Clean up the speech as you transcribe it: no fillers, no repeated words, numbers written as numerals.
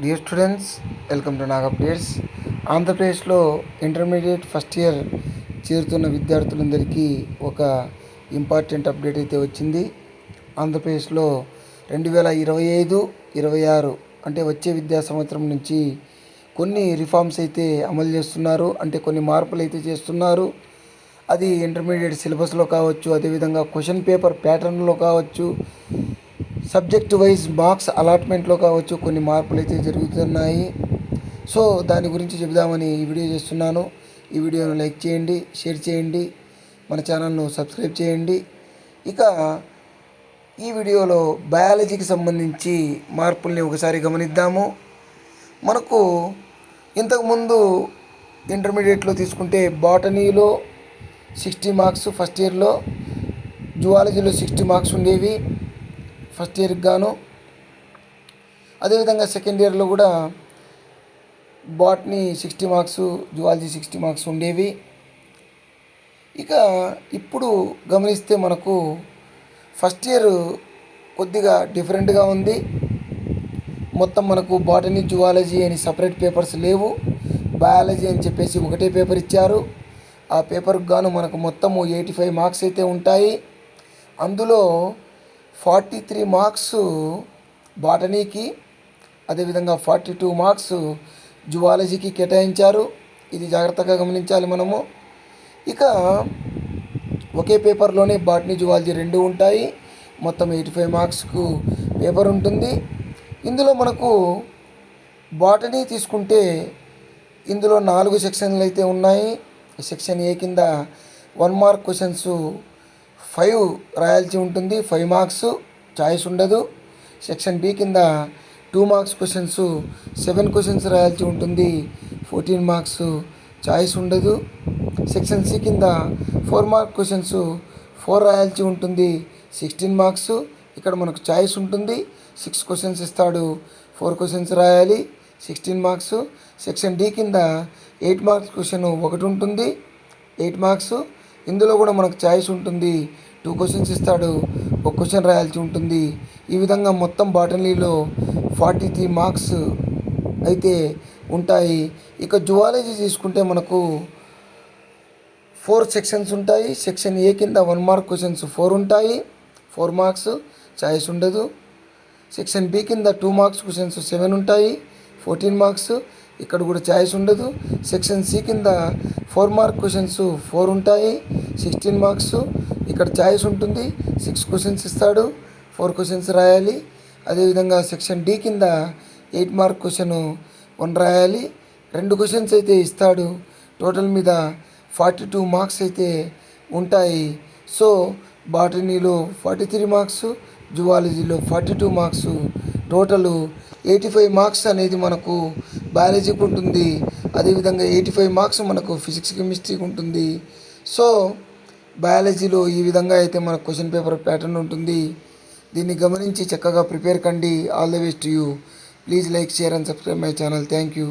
Dear students, welcome to Nag updates. ఆంధ్రప్రదేశ్లో intermediate first year చేరుతున్న విద్యార్థులందరికీ ఒక ఇంపార్టెంట్ అప్డేట్ అయితే వచ్చింది. ఆంధ్రప్రదేశ్లో 2025-26 అంటే వచ్చే విద్యా సంవత్సరం నుంచి కొన్ని రిఫార్మ్స్ అయితే అమలు చేస్తున్నారు. అంటే కొన్ని మార్పులు అయితే చేస్తున్నారు. అది ఇంటర్మీడియట్ సిలబస్లో కావచ్చు, అదేవిధంగా క్వశ్చన్ పేపర్ ప్యాటర్న్లో కావచ్చు, సబ్జెక్ట్ వైజ్ మార్క్స్ అలాట్మెంట్లో కావచ్చు, కొన్ని మార్పులు అయితే జరుగుతున్నాయి. సో దాని గురించి చెబుదామని ఈ వీడియో చేస్తున్నాను. ఈ వీడియోను లైక్ చేయండి, షేర్ చేయండి, మన ఛానల్ను సబ్స్క్రైబ్ చేయండి. ఇక ఈ వీడియోలో బయాలజీకి సంబంధించి మార్పుల్ని ఒకసారి గమనిద్దాము. మనకు ఇంతకుముందు ఇంటర్మీడియట్లో తీసుకుంటే బాటనీలో 60 మార్క్స్ ఫస్ట్ ఇయర్లో, జువాలజీలో 60 మార్క్స్ ఉండేవి ఫస్ట్ ఇయర్కి గాను. అదేవిధంగా సెకండ్ ఇయర్లో కూడా బాటనీ 60 మార్క్స్, జువాలజీ 60 మార్క్స్ ఉండేవి. ఇక ఇప్పుడు గమనిస్తే మనకు ఫస్ట్ ఇయర్ కొద్దిగా డిఫరెంట్గా ఉంది. మొత్తం మనకు బాటనీ, జువాలజీ అని సపరేట్ పేపర్స్ లేవు. బయాలజీ అని చెప్పేసి ఒకటే పేపర్ ఇచ్చారు. ఆ పేపర్కి గాను మనకు మొత్తము 85 మార్క్స్ అయితే ఉంటాయి. అందులో 43 మార్క్స్ బాటనీకి, అదేవిధంగా 42 మార్క్స్ జువాలజీకి కేటాయించారు. ఇది జాగ్రత్తగా గమనించాలి మనము. ఇక ఒకే పేపర్లోనే బాటనీ, జువాలజీ రెండు ఉంటాయి. మొత్తం 85 మార్క్స్కు పేపర్ ఉంటుంది. ఇందులో మనకు బాటనీ తీసుకుంటే ఇందులో 4 సెక్షన్లు అయితే ఉన్నాయి. సెక్షన్ ఏ కింద 1 మార్క్ క్వశ్చన్స్ 5 రాయాల్సి ఉంటుంది, 5 మార్క్స్, చాయిస్ ఉండదు. సెక్షన్ బి కింద 2 మార్క్స్ క్వశ్చన్స్ 7 క్వశ్చన్స్ రాయాల్సి ఉంటుంది, 14 మార్క్స్, చాయిస్ ఉండదు. సెక్షన్ సి కింద 4 మార్క్ క్వశ్చన్స్ 4 రాయాల్సి ఉంటుంది, 16 మార్క్స్. ఇక్కడ మనకు చాయిస్ ఉంటుంది. 6 క్వశ్చన్స్ ఇస్తాడు, 4 క్వశ్చన్స్ రాయాలి, 16 మార్క్స్. సెక్షన్ డి కింద 8 మార్క్స్ క్వశ్చన్ ఒకటి ఉంటుంది, 8 మార్క్స్. ఇందులో కూడా మనకు చాయిస్ ఉంటుంది. 2 క్వశ్చన్స్ ఇస్తాడు, 1 క్వశ్చన్ రాయాల్సి ఉంటుంది. ఈ విధంగా మొత్తం బాటనీలో 43 మార్క్స్ అయితే ఉంటాయి. ఇక జువాలజీ తీసుకుంటే మనకు 4 సెక్షన్స్ ఉంటాయి. సెక్షన్ ఏ కింద 1 మార్క్ క్వశ్చన్స్ 4 ఉంటాయి, 4 మార్క్స్, చాయిస్ ఉండదు. సెక్షన్ బి కింద 2 మార్క్స్ క్వశ్చన్స్ 7 ఉంటాయి, 14 మార్క్స్. ఇక్కడ కూడా చాయిస్ ఉండదు. సెక్షన్ సి కింద 4 మార్క్ క్వశ్చన్స్ 4 ఉంటాయి, 16 మార్క్స్. ఇక్కడ చాయిస్ ఉంటుంది. 6 క్వశ్చన్స్ ఇస్తాడు, 4 క్వశ్చన్స్ రాయాలి. అదేవిధంగా సెక్షన్ డి కింద 8 మార్క్ క్వశ్చన్ 1 రాయాలి, 2 క్వశ్చన్స్ అయితే ఇస్తాడు. టోటల్ మీద 42 మార్క్స్ అయితే ఉంటాయి. సో బాటనీలో 43 మార్క్స్, జువాలజీలో 42 మార్క్స్, టోటల్ 85 మార్క్స్ అనేది మనకు బయాలజీకి ఉంటుంది. అదేవిధంగా 85 మార్క్స్ మనకు ఫిజిక్స్, కెమిస్ట్రీకి ఉంటుంది. సో బయాలజీలో ఈ విధంగా అయితే మనకు క్వశ్చన్ పేపర్ ప్యాటర్న్ ఉంటుంది. దీన్ని గమనించి చక్కగా ప్రిపేర్ కండి. All the best to you. Please like, share and subscribe my channel. Thank you.